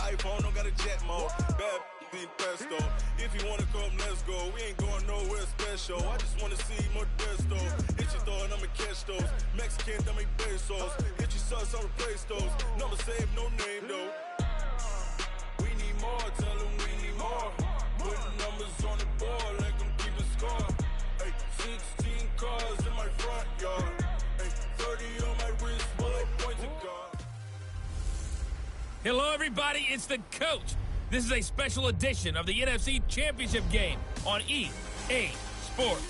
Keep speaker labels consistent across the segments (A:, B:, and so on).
A: iPhone, don't got a jet mode. Bad in pesto. If you wanna come, let's go. We ain't going nowhere special. I just wanna see Modesto. Hit your thought, I'ma catch those. Mexican, that make pesos. Hit your sus, I'll replace those. Number save, no name though. We need more, tell them we need more. Putting numbers on the board, like them keep a score. Hey, 16 cars in my front yard. Hey, 30 on my wrist, while I point to God.
B: Hello, everybody. It's the coach. This is a special edition of the NFC Championship game on EA Sports.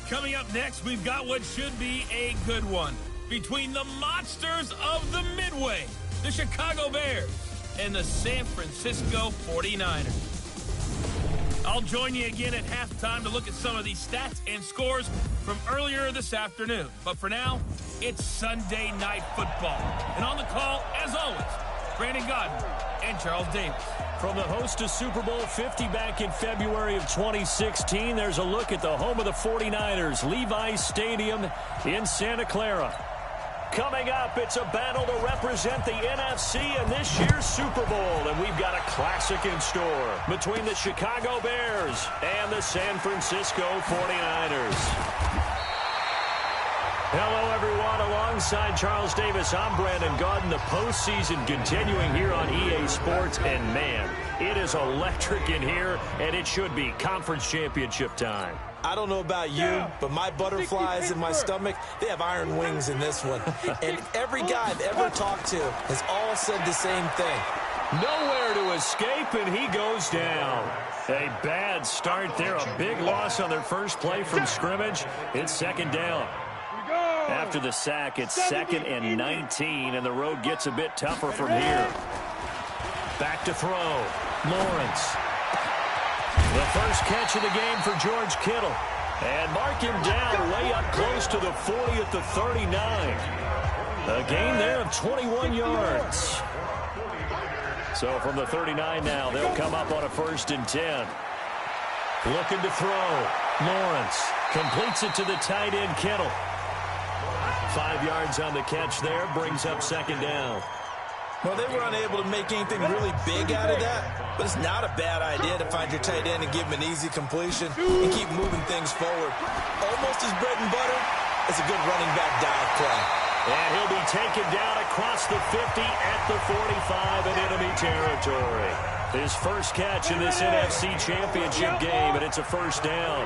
B: Coming up next, we've got what should be a good one between the monsters of the Midway, the Chicago Bears, and the San Francisco 49ers. I'll join you again at halftime to look at some of these stats and scores from earlier this afternoon. But for now, it's Sunday Night Football. And on the call, as always, Brandon Godden and Charles Davis.
C: From the host to Super Bowl 50 back in February of 2016, there's a look at the home of the 49ers, Levi's Stadium in Santa Clara. Coming up, it's a battle to represent the NFC in this year's Super Bowl, and we've got a classic in store between the Chicago Bears and the San Francisco 49ers. Hello, everyone. Alongside Charles Davis, I'm Brandon Godden. The postseason continuing here on EA Sports, and man, it is electric in here, and it should be conference championship time.
D: I don't know about you, but my butterflies in my stomach, they have iron wings in this one. And every guy I've ever talked to has all said the same thing.
C: Nowhere to escape, and he goes down. A bad start there, a big loss on their first play from scrimmage. It's second down. After the sack, it's 2nd and 19, and the road gets a bit tougher from here. Back to throw. Lawrence. The first catch of the game for George Kittle. And mark him down way up close to the 40 at the 39. A gain there of 21 yards. So from the 39 now, they'll come up on a 1st and 10. Looking to throw. Lawrence completes it to the tight end, Kittle. 5 yards on the catch there, brings up 2nd down.
D: Well, they were unable to make anything really big out of that, but it's not a bad idea to find your tight end and give him an easy completion and keep moving things forward. Almost his bread and butter is a good running back dive play.
C: And he'll be taken down across the 50 at the 45 in enemy territory. His first catch in this NFC Championship game, and it's a 1st down.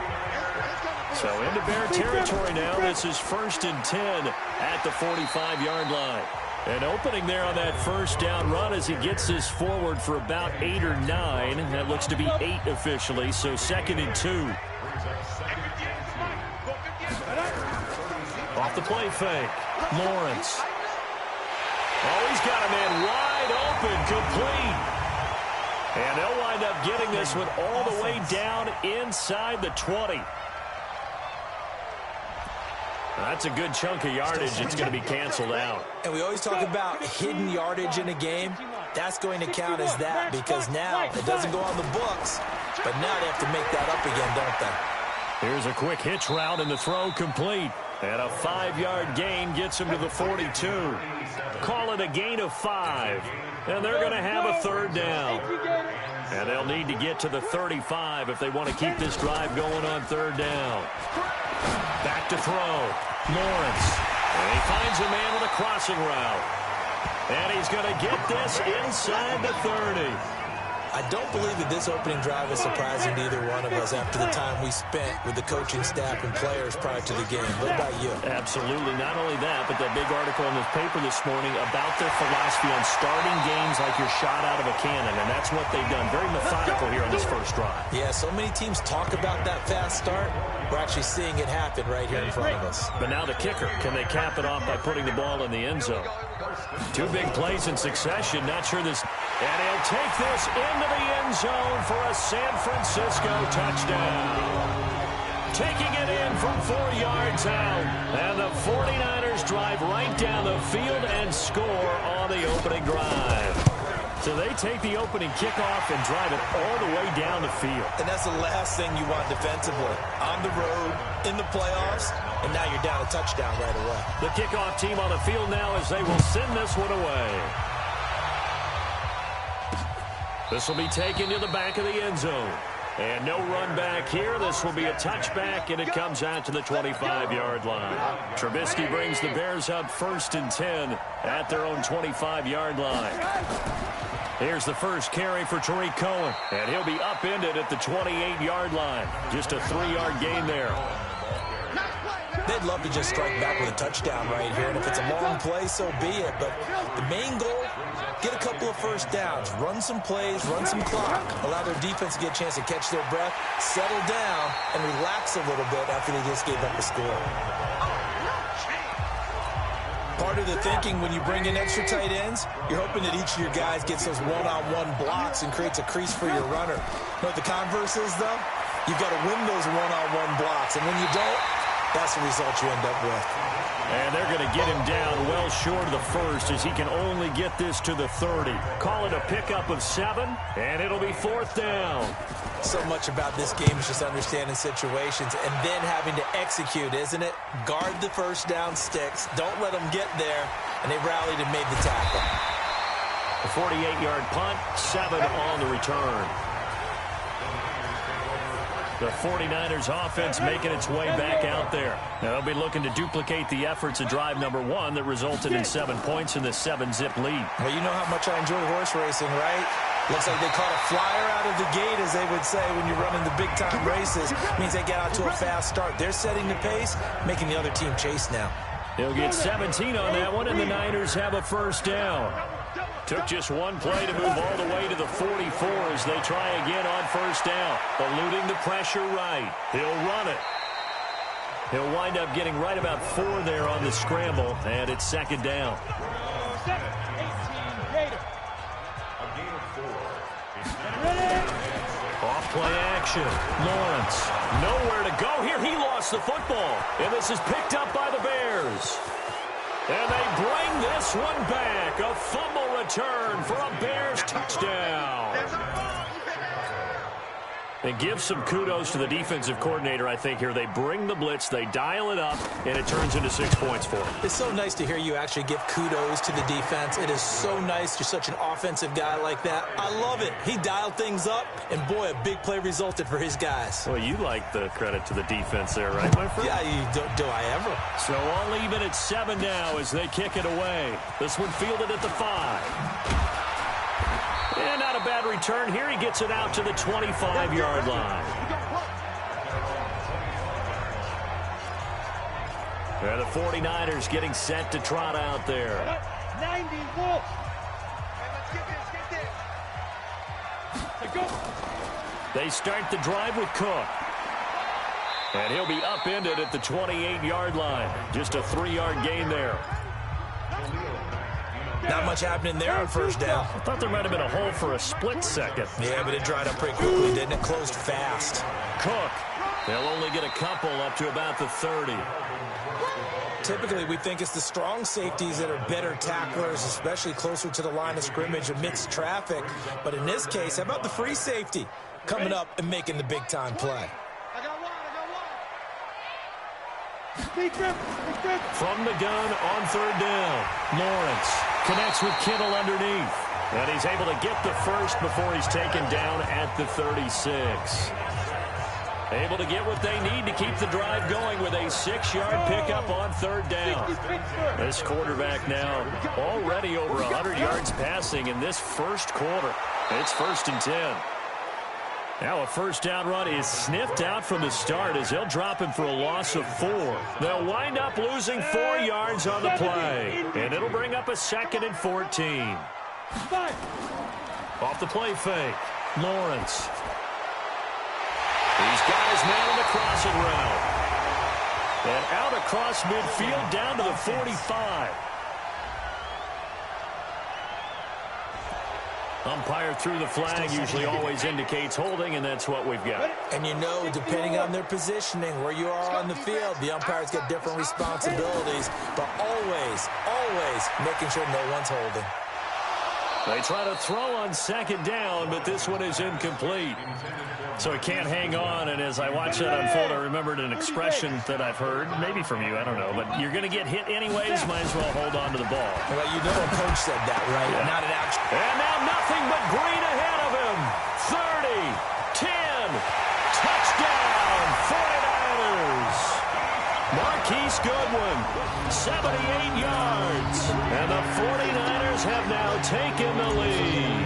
C: So into Bear territory now. This is 1st and 10 at the 45-yard line. An opening there on that 1st down run as he gets this forward for about 8 or 9. That looks to be 8 officially, so 2nd and 2. Off the play fake. Lawrence. Oh, he's got a man wide open, complete. And they'll wind up getting this one all the way down inside the 20. That's a good chunk of yardage. It's going to be canceled out.
D: And we always talk about hidden yardage in a game. That's going to count as that because now it doesn't go on the books, but now they have to make that up again, don't they?
C: Here's a quick hitch route, and the throw complete. And a 5-yard gain gets him to the 42. Call it a gain of 5. And they're going to have a 3rd down. And they'll need to get to the 35 if they want to keep this drive going on 3rd down. Back to throw. Lawrence. And he finds a man with a crossing route. And he's going to get this inside the 30.
D: I don't believe that this opening drive is surprising to either one of us after the time we spent with the coaching staff and players prior to the game. What about you?
C: Absolutely. Not only that, but that big article in the paper this morning about their philosophy on starting games like you're shot out of a cannon, and that's what they've done. Very methodical here on this first drive.
D: Yeah, so many teams talk about that fast start. We're actually seeing it happen right here in front of us.
C: But now the kicker, can they cap it off by putting the ball in the end zone? 2 big plays in succession. Not sure this. And he'll take this into the end zone for a San Francisco touchdown. Taking it in from 4 yards out. And the 49ers drive right down the field and score on the opening drive. So they take the opening kickoff and drive it all the way down the field.
D: And that's the last thing you want defensively. On the road, in the playoffs, and now you're down a touchdown right away.
C: The kickoff team on the field now as they will send this one away. This will be taken to the back of the end zone. And no run back here. This will be a touchback, and it comes out to the 25-yard line. Trubisky brings the Bears up 1st and 10 at their own 25-yard line. Here's the first carry for Tariq Cohen, and he'll be upended at the 28-yard line. Just a 3-yard gain there.
D: They'd love to just strike back with a touchdown right here, and if it's a long play, so be it. But the main goal, get a couple of first downs, run some plays, run some clock, allow their defense to get a chance to catch their breath, settle down, and relax a little bit after they just gave up a score. Part of the thinking when you bring in extra tight ends, you're hoping that each of your guys gets those one-on-one blocks and creates a crease for your runner. You know what the converse is, though? You've got to win those one-on-one blocks, and when you don't, that's the result you end up with.
C: And they're going to get him down well short of the first as he can only get this to the 30. Call it a pickup of 7, and it'll be 4th down.
D: So much about this game is just understanding situations and then having to execute, isn't it? Guard the first down sticks. Don't let them get there. And they rallied and made the tackle.
C: A 48-yard punt, 7 on the return. The 49ers offense making its way back out there. Now they'll be looking to duplicate the efforts of drive number 1 that resulted in 7 points in the 7-zip lead.
D: Well, you know how much I enjoy horse racing, right? Looks like they caught a flyer out of the gate, as they would say, when you're running the big-time races. Means they get out to a fast start. They're setting the pace, making the other team chase now.
C: They'll get 17 on that one, and the Niners have a first down. Took just one play to move all the way to the 44 as they try again on first down. Eluding the pressure right. He'll run it. He'll wind up getting right about 4 there on the scramble, and it's 2nd down. Off play action. Lawrence. Nowhere to go here. He lost the football, and this is picked up by the Bears. And they bring this one back. A fumble return for a Bears touchdown. And give some kudos to the defensive coordinator, I think, here. They bring the blitz, they dial it up, and it turns into 6 points for them.
D: It's so nice to hear you actually give kudos to the defense. It is so nice. You're such an offensive guy like that. I love it. He dialed things up, and boy, a big play resulted for his guys.
C: Well, you like the credit to the defense there, right, my friend?
D: Yeah, do I ever?
C: So all even at 7 now as they kick it away. This one fielded at the 5. And not a bad return here. He gets it out to the 25-yard line. And the 49ers getting set to trot out there.
E: 90 Wolf.
C: They start the drive with Cook. And he'll be upended at the 28-yard line. Just a 3-yard gain there.
D: Not much happening there on first down.
C: I thought there might have been a hole for a split second.
D: Yeah, but it dried up pretty quickly, didn't it? Closed fast.
C: Cook. They'll only get a couple up to about the 30.
D: Typically, we think it's the strong safeties that are better tacklers, especially closer to the line of scrimmage amidst traffic. But in this case, how about the free safety coming up and making the big-time play?
C: From the gun on 3rd down. Lawrence connects with Kittle underneath. And he's able to get the first before he's taken down at the 36. Able to get what they need to keep the drive going with a 6-yard pickup on 3rd down. This quarterback now already over 100 yards passing in this first quarter. It's 1st and 10. Now a first down run is sniffed out from the start as they'll drop him for a loss of 4. They'll wind up losing 4 yards on the play. And it'll bring up a 2nd and 14. Off the play fake. Lawrence. He's got his man on the crossing route. And out across midfield down to the 45. Umpire through the flag usually always indicates holding, and that's what we've got.
D: And you know, depending on their positioning, where you are on the field, the umpire's got different responsibilities, but always, always making sure no one's holding.
C: They try to throw on 2nd down, but this one is incomplete. So he can't hang on, and as I watch that unfold, I remembered an expression that I've heard, maybe from you, I don't know, but you're going to get hit anyways, might as well hold on to the ball.
D: Well, you know a coach said that, right?
C: Yeah.
D: Not an action.
C: And now nothing but green ahead of him. 30, 10, touchdown, 49ers. Marquise Goodwin, 78 yards, and the 49ers have now taken the lead.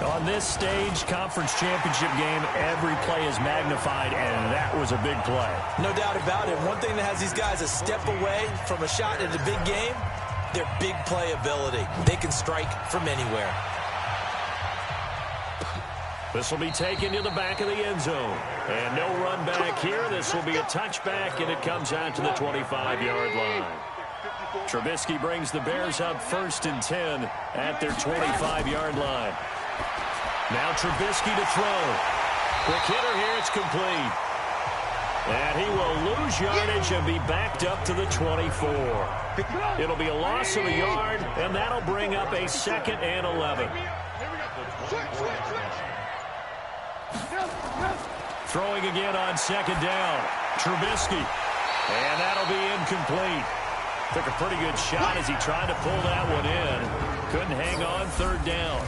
C: On this stage, conference championship game, every play is magnified, and that was a big play.
D: No doubt about it. One thing that has these guys a step away from a shot at a big game, their big play ability. They can strike from anywhere.
C: This will be taken to the back of the end zone. And no run back here. This will be a touchback, and it comes out to the 25-yard line. Trubisky brings the Bears up 1st and 10 at their 25-yard line. Now Trubisky to throw. Quick hitter here. It's complete. And he will lose yardage and be backed up to the 24. It'll be a loss of a yard, and that'll bring up a 2nd and 11. Throwing again on 2nd down. Trubisky. And that'll be incomplete. Took a pretty good shot as he tried to pull that one in. Couldn't hang on 3rd down.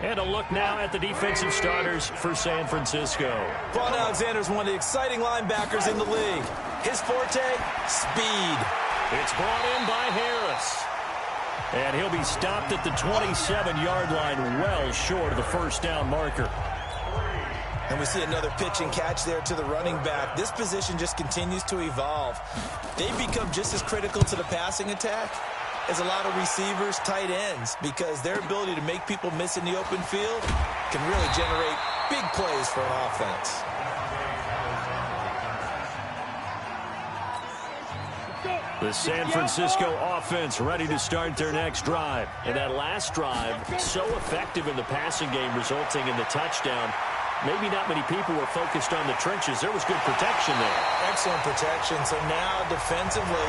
C: And a look now at the defensive starters for San Francisco.
D: Vaughn Alexander is one of the exciting linebackers in the league. His forte, speed.
C: It's brought in by Harris. And he'll be stopped at the 27-yard line, well short of the 1st down marker.
D: And we see another pitch and catch there to the running back. This position just continues to evolve. They become just as critical to the passing attack as a lot of receivers, tight ends, because their ability to make people miss in the open field can really generate big plays for an offense.
C: The San Francisco offense ready to start their next drive. And that last drive, so effective in the passing game, resulting in the touchdown. Maybe not many people were focused on the trenches. There was good protection there.
D: Excellent protection. So now defensively,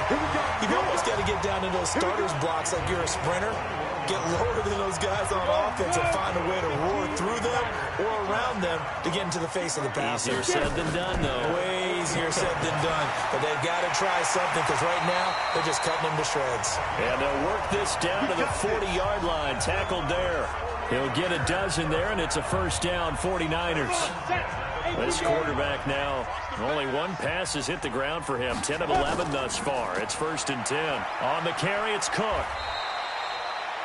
D: you've almost got to get down to those starters blocks like you're a sprinter. Get lower than those guys on offense and find a way to roar through them or around them to get into the face of the passer.
C: Easier said than done, though.
D: Way easier said than done. But they've got to try something because right now they're just cutting them to shreds.
C: And they'll work this down to the 40-yard line. Tackled there. He'll get a dozen there, and it's a 1st down, 49ers. This quarterback now, only one pass has hit the ground for him. 10 of 11 thus far. It's 1st and 10. On the carry, it's Cook.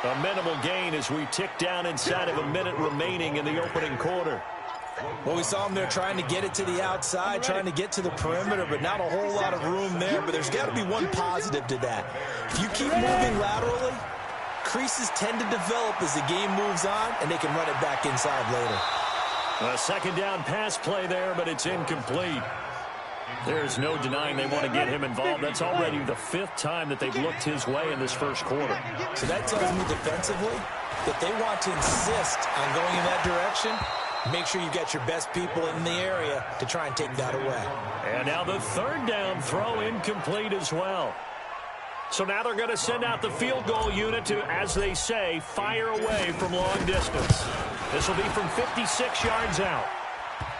C: A minimal gain as we tick down inside of a minute remaining in the opening quarter.
D: Well, we saw him there trying to get it to the outside, trying to get to the perimeter, but not a whole lot of room there. But there's got to be one positive to that. If you keep moving laterally, creases tend to develop as the game moves on, and they can run it back inside later.
C: A 2nd down pass play there, but it's incomplete. There's no denying they want to get him involved. That's already the 5th time that they've looked his way in this 1st quarter.
D: So that tells me defensively that they want to insist on going in that direction. Make sure you got your best people in the area to try and take that away.
C: And now the 3rd down throw incomplete as well. So now they're going to send out the field goal unit to, as they say, fire away from long distance. This will be from 56 yards out.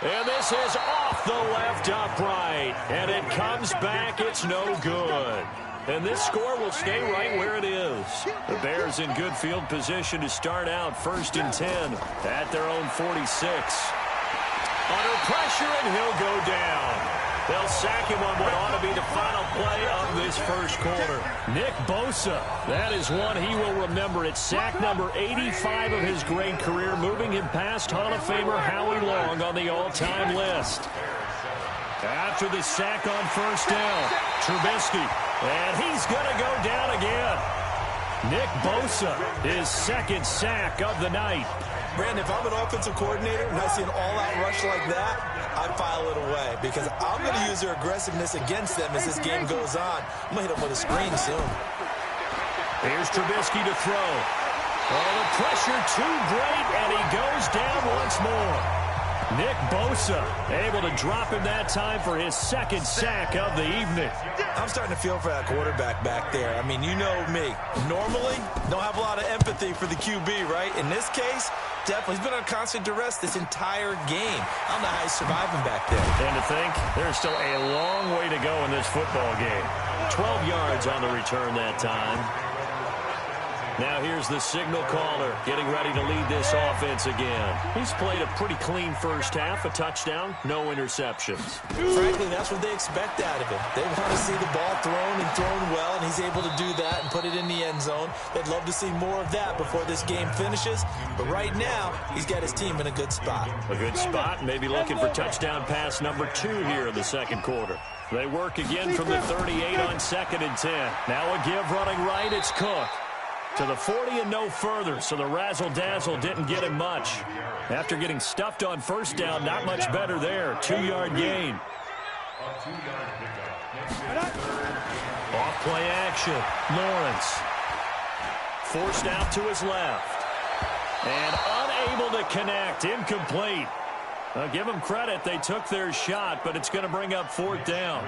C: And this is off the left upright. And it comes back. It's no good. And this score will stay right where it is. The Bears in good field position to start out 1st and 10 at their own 46. Under pressure, and he'll go down. They'll sack him on what ought to be the final play of this 1st quarter. Nick Bosa, that is one he will remember. It's sack number 85 of his great career, moving him past Hall of Famer Howie Long on the all-time list. After the sack on 1st down, Trubisky, and he's going to go down again. Nick Bosa, his 2nd sack of the night.
D: Brandon, if I'm an offensive coordinator and I see an all-out rush like that, I file it away because I'm going to use their aggressiveness against them as this game goes on. I'm going to hit them with a screen soon.
C: Here's Trubisky to throw. Oh, the pressure too great, and he goes down once more. Nick Bosa able to drop him that time for his 2nd sack of the evening.
D: I'm starting to feel for that quarterback back there. I mean, you know me. Normally, don't have a lot of empathy for the QB, right? In this case, definitely. He's been on constant duress this entire game. I don't know how he's surviving back there.
C: And to think, there's still a long way to go in this football game. 12 yards on the return that time. Now here's the signal caller getting ready to lead this offense again. He's played a pretty clean first half, a touchdown, no interceptions.
D: Frankly, that's what they expect out of him. They want to see the ball thrown and thrown well, and he's able to do that and put it in the end zone. They'd love to see more of that before this game finishes, but right now, he's got his team in a good spot.
C: A good spot, maybe looking for touchdown pass number 2 here in the second quarter. They work again from the 38 on 2nd and 10. Now a give running right, it's Cook. To the 40 and no further, so the razzle-dazzle didn't get him much. After getting stuffed on first down, not much better there. 2-yard gain. Off play action. Lawrence. Forced out to his left. And unable to connect. Incomplete. Give them credit. They took their shot, but it's going to bring up 4th down.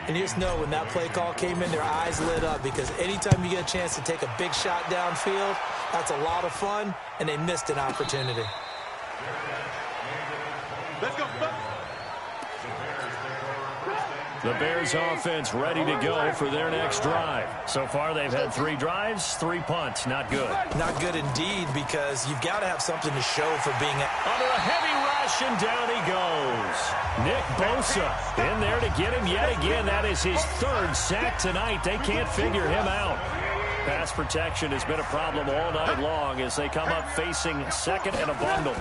D: And you just know when that play call came in, their eyes lit up because anytime you get a chance to take a big shot downfield, that's a lot of fun, and they missed an opportunity.
A: Let's go.
C: The Bears offense ready to go for their next drive. So far, they've had 3 drives, 3 punts. Not good.
D: Not good indeed, because you've got to have something to show for being
C: under a heavy rush, and down he goes. Nick Bosa in there to get him yet again. That is his 3rd sack tonight. They can't figure him out. Pass protection has been a problem all night long as they come up facing 2nd and a bundle.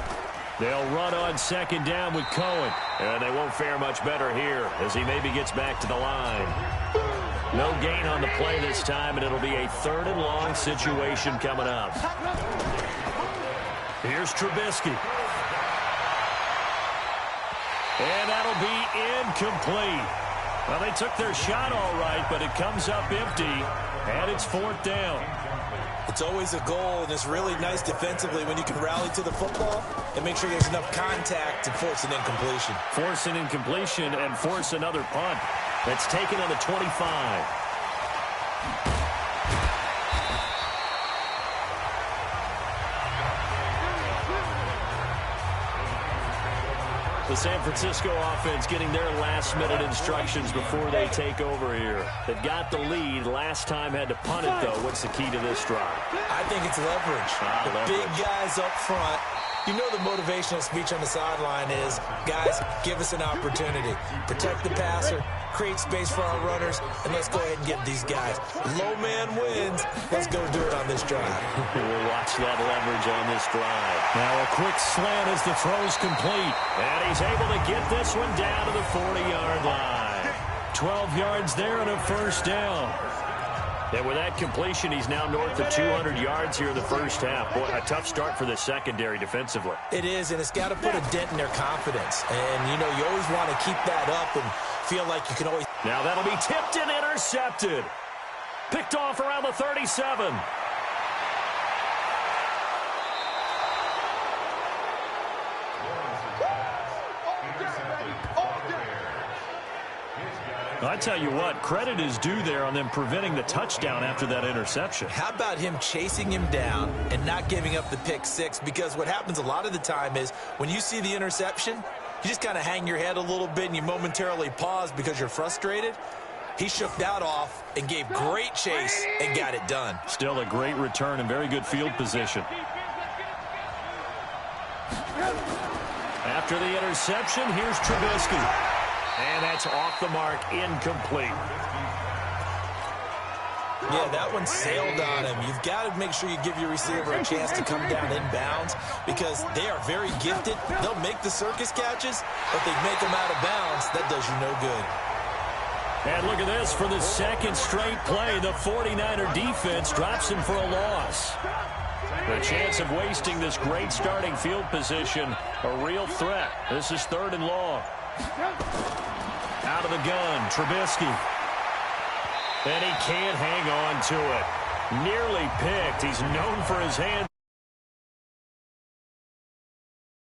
C: They'll run on 2nd down with Cohen. And they won't fare much better here as he maybe gets back to the line. No gain on the play this time, and it'll be a 3rd and long situation coming up. Here's Trubisky. And that'll be incomplete. Well, they took their shot all right, but it comes up empty, and it's 4th down.
D: It's always a goal, and it's really nice defensively when you can rally to the football and make sure there's enough contact to force an incompletion.
C: Force an incompletion and force another punt. That's taken on the 25. The San Francisco offense getting their last-minute instructions before they take over here. They've got the lead. Last time had to punt it, though. What's the key to this drive?
D: I think it's leverage. Big guys up front. You know the motivational speech on the sideline is, guys, give us an opportunity. Protect the passer, create space for our runners, and let's go ahead and get these guys. Low man wins. Let's go do it on this drive.
C: We'll watch that leverage on this drive. Now a quick slant as the throw's complete. And he's able to get this one down to the 40-yard line. 12 yards there and a 1st down. And with that completion, he's now north of 200 yards here in the first half. Boy, a tough start for the secondary defensively.
D: It is, and it's got to put a dent in their confidence. And, you know, you always want to keep that up and feel like you can always...
C: Now that'll be tipped and intercepted. Picked off around the 37. I tell you what, credit is due there on them preventing the touchdown after that interception.
D: How about him chasing him down and not giving up the pick 6? Because what happens a lot of the time is when you see the interception, you just kind of hang your head a little bit and you momentarily pause because you're frustrated. He shook that off and gave great chase and got it done.
C: Still a great return and very good field position. After the interception, here's Trubisky. And that's off the mark, incomplete.
D: Yeah, that one sailed on him. You've got to make sure you give your receiver a chance to come down inbounds because they are very gifted. They'll make the circus catches, but they make them out of bounds. That does you no good.
C: And look at this. For the 2nd straight play, the 49er defense drops him for a loss. The chance of wasting this great starting field position, a real threat. This is 3rd and long. Out of the gun, Trubisky. And he can't hang on to it. Nearly picked. He's known for his hands